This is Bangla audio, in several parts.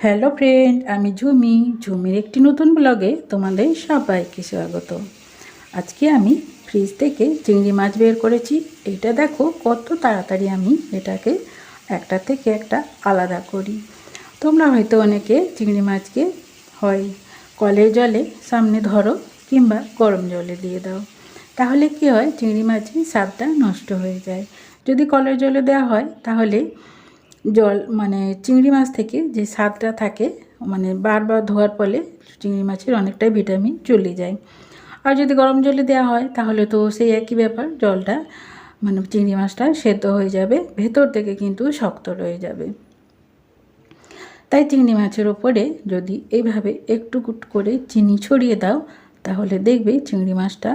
হ্যালো ফ্রেন্ড, আমি ঝুমির একটি নতুন ব্লগে তোমাদের সবাইকে স্বাগত। আজকে আমি ফ্রিজ থেকে চিংড়ি মাছ বের করেছি। এটা দেখো কত তাড়াতাড়ি আমি এটাকে একটা থেকে একটা আলাদা করি। তোমরা হয়তো অনেকে চিংড়ি মাছকে হয় কলের জলে সামনে ধরো কিংবা গরম জলে দিয়ে দাও, তাহলে কি হয় চিংড়ি মাছের স্বাদটা নষ্ট হয়ে যায়। যদি কলের জলে দেওয়া হয় তাহলে চিংড়ি মাছ থেকে যে স্বাদটা থাকে বারবার ধোয়ার ফলে চিংড়ি মাছের অনেকটাই ভিটামিন চলে যায়। আর যদি গরম জলে দেওয়া হয় তাহলে তো সেই একই ব্যাপার, জলটা চিংড়ি মাছটা সেদ্ধ হয়ে যাবে, ভেতর থেকে কিন্তু শক্ত রয়ে যাবে। তাই চিংড়ি মাছের ওপরে যদি এইভাবে একটু করে চিনি ছড়িয়ে দাও তাহলে দেখবে চিংড়ি মাছটা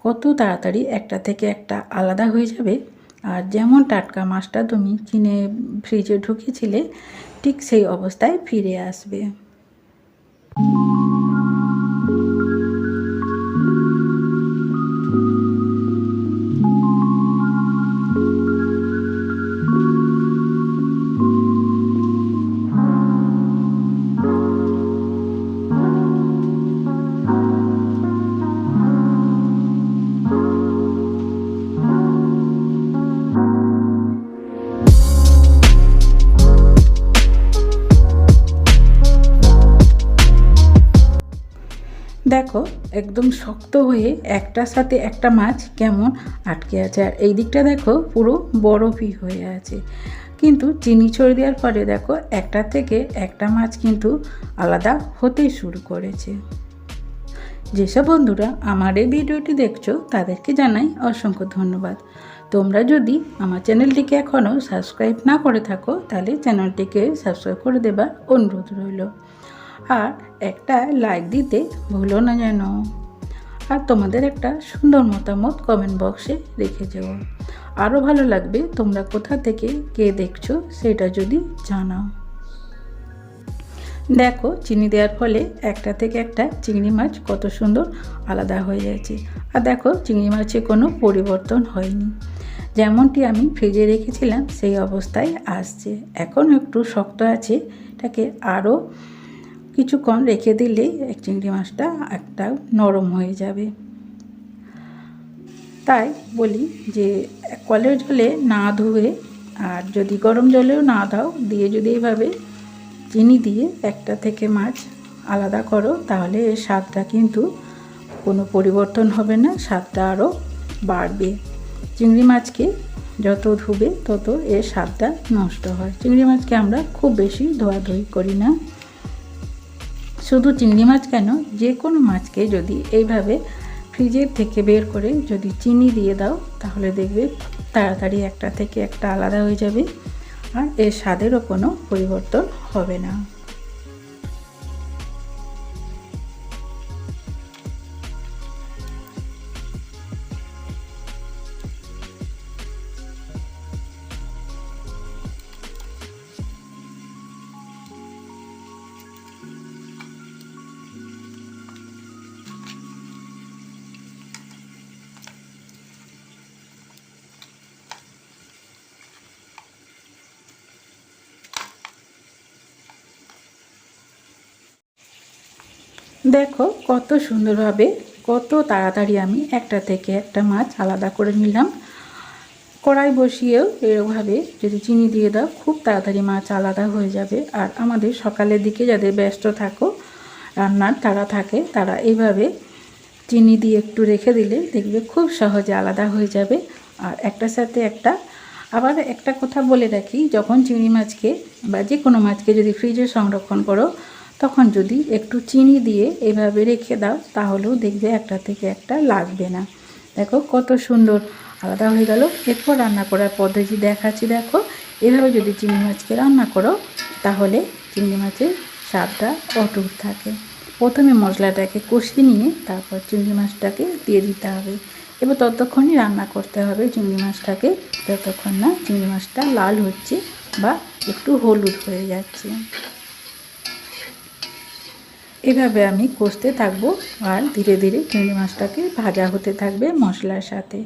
কত তাড়াতাড়ি একটা থেকে একটা আলাদা হয়ে যাবে। আর যেমন টাটকা মাছটা তুমি কিনে ফ্রিজে ঢুকিয়েছিলে ঠিক সেই অবস্থায় ফিরে আসবে। দেখো একদম শক্ত হয়ে একটার সাথে একটা মাছ কেমন আটকে আছে, আর এই দিকটা দেখো পুরো বরফই হয়ে আছে। কিন্তু চিনি ছড়িয়ে দেওয়ার পরে দেখো একটা থেকে একটা মাছ কিন্তু আলাদা হতে শুরু করেছে। যেসব বন্ধুরা আমার এই ভিডিওটি দেখছো তাদেরকে জানাই অসংখ্য ধন্যবাদ। তোমরা যদি আমার চ্যানেলটিকে এখনও সাবস্ক্রাইব না করে থাকো তাহলে চ্যানেলটিকে সাবস্ক্রাইব করে দেবার অনুরোধ রইল, আর একটা লাইক দিতে ভুলো না যেন। আর তোমাদের একটা সুন্দর মতামত কমেন্ট বক্সে রেখে যাও। আরও ভালো লাগবে তোমরা কোথা থেকে কে দেখছো সেটা যদি জানাও। দেখো চিনি দেওয়ার ফলে একটা থেকে একটা চিংড়ি মাছ কত সুন্দর আলাদা হয়ে যাচ্ছে। আর দেখো চিংড়ি মাছে কোনো পরিবর্তন হয়নি, যেমনটি আমি ফ্রিজে রেখেছিলাম সেই অবস্থায় আসছে। এখন একটু শক্ত আছে, এটাকে আরও কিছুক্ষণ রেখে দিলে চিংড়ি মাছটা একটা নরম হয়ে যাবে। তাই বলি যে কলের জলে না ধুয়ে আর যদি গরম জলেও না দাও দিয়ে যদি এইভাবে চিনি দিয়ে একটা থেকে মাছ আলাদা করো তাহলে এর স্বাদটা কিন্তু কোনো পরিবর্তন হবে না, স্বাদটা আরও বাড়বে। চিংড়ি মাছকে যত ধুবে তত এর স্বাদটা নষ্ট হয়। চিংড়ি মাছকে আমরা খুব বেশি ধোয়াধুয়ি করি না। শুধু চিংড়ি মাছ কেন, যে কোনো মাছকে যদি এইভাবে ফ্রিজের থেকে বের করে যদি চিনি দিয়ে দাও তাহলে দেখবে তাড়াতাড়ি একটা থেকে একটা আলাদা হয়ে যাবে, আর এর স্বাদেরও কোনো পরিবর্তন হবে না। দেখো কত সুন্দরভাবে কত তাড়াতাড়ি আমি একটা থেকে একটা মাছ আলাদা করে নিলাম। কড়াই বসিয়েও এরকমভাবে যদি চিনি দিয়ে দাও খুব তাড়াতাড়ি মাছ আলাদা হয়ে যাবে। আর আমাদের সকালের দিকে যাদের ব্যস্ত থাকো রান্নার তারা থাকে তারা এইভাবে চিনি দিয়ে একটু রেখে দিলে দেখবে খুব সহজে আলাদা হয়ে যাবে। আর একটার সাথে একটা আবার একটা কথা বলে রাখি, যখন চিংড়ি মাছকে বা যে কোনো মাছকে যদি ফ্রিজে সংরক্ষণ করো তখন যদি একটু চিনি দিয়ে এভাবে রেখে দাও তাহলেও দেখবে একটা থেকে একটা লাগবে না। দেখো কত সুন্দর আলাদা হয়ে গেল। এরপর রান্না করার পদ্ধতি দেখাচ্ছি। দেখো এভাবে যদি চিংড়ি মাছকে রান্না করো তাহলে চিংড়ি মাছের স্বাদটা অটুট থাকে। প্রথমে মশলাটাকে কষিয়ে নিয়ে তারপর চিংড়ি মাছটাকে দিয়ে দিতে হবে। এবার ততক্ষণই রান্না করতে হবে চিংড়ি মাছটাকে যতক্ষণ না চিংড়ি মাছটা লাল হচ্ছে বা একটু হলুদ হয়ে যাচ্ছে। এভাবে আমি কষতে থাকবো আর ধীরে ধীরে চিংড়ি মাছটাকে ভাজা হতে থাকবে মশলার সাথে।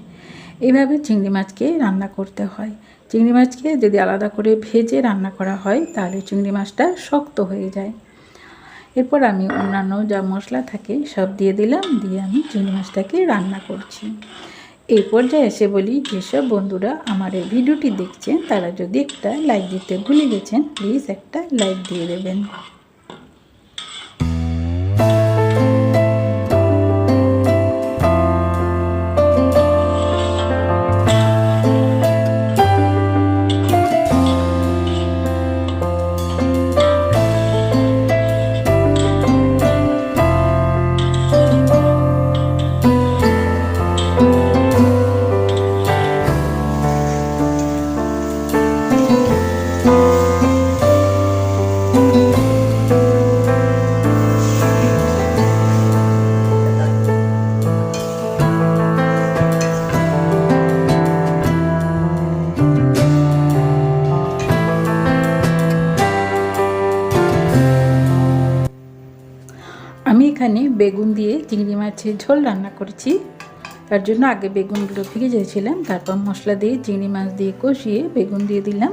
এইভাবে চিংড়ি মাছকে রান্না করতে হয়। চিংড়ি মাছকে যদি আলাদা করে ভেজে রান্না করা হয় তাহলে চিংড়ি মাছটা শক্ত হয়ে যায়। এরপর আমি অন্যান্য যা মশলা থাকে সব দিয়ে দিলাম, দিয়ে আমি চিংড়ি মাছটাকে রান্না করছি। এই পর্যায়ে এসে বলি, যেসব বন্ধুরা আমার এই ভিডিওটি দেখছেন তারা যদি একটা লাইক দিতে ভুলে গেছেন, প্লিজ একটা লাইক দিয়ে দেবেন। আমি এখানে বেগুন দিয়ে চিংড়ি মাছের ঝোল রান্না করছি। তার জন্য আগে বেগুনগুলো ভিজিয়েছিলাম, তারপর মশলা দিয়ে চিংড়ি মাছ দিয়ে কষিয়ে বেগুন দিয়ে দিলাম,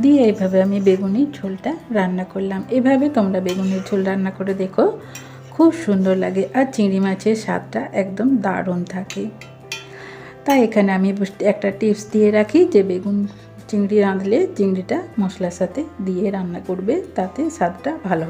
দিয়ে এইভাবে আমি বেগুনের ঝোলটা রান্না করলাম। এভাবে তোমরা বেগুনের ঝোল রান্না করে দেখো, খুব সুন্দর লাগে আর চিংড়ি মাছের স্বাদটা একদম দারুণ থাকে। তাই এখানে আমি একটা টিপস দিয়ে রাখি যে বেগুন চিংড়ি রাঁধলে চিংড়িটা মশলার সাথে দিয়ে রান্না করবে, তাতে স্বাদটা ভালো হবে।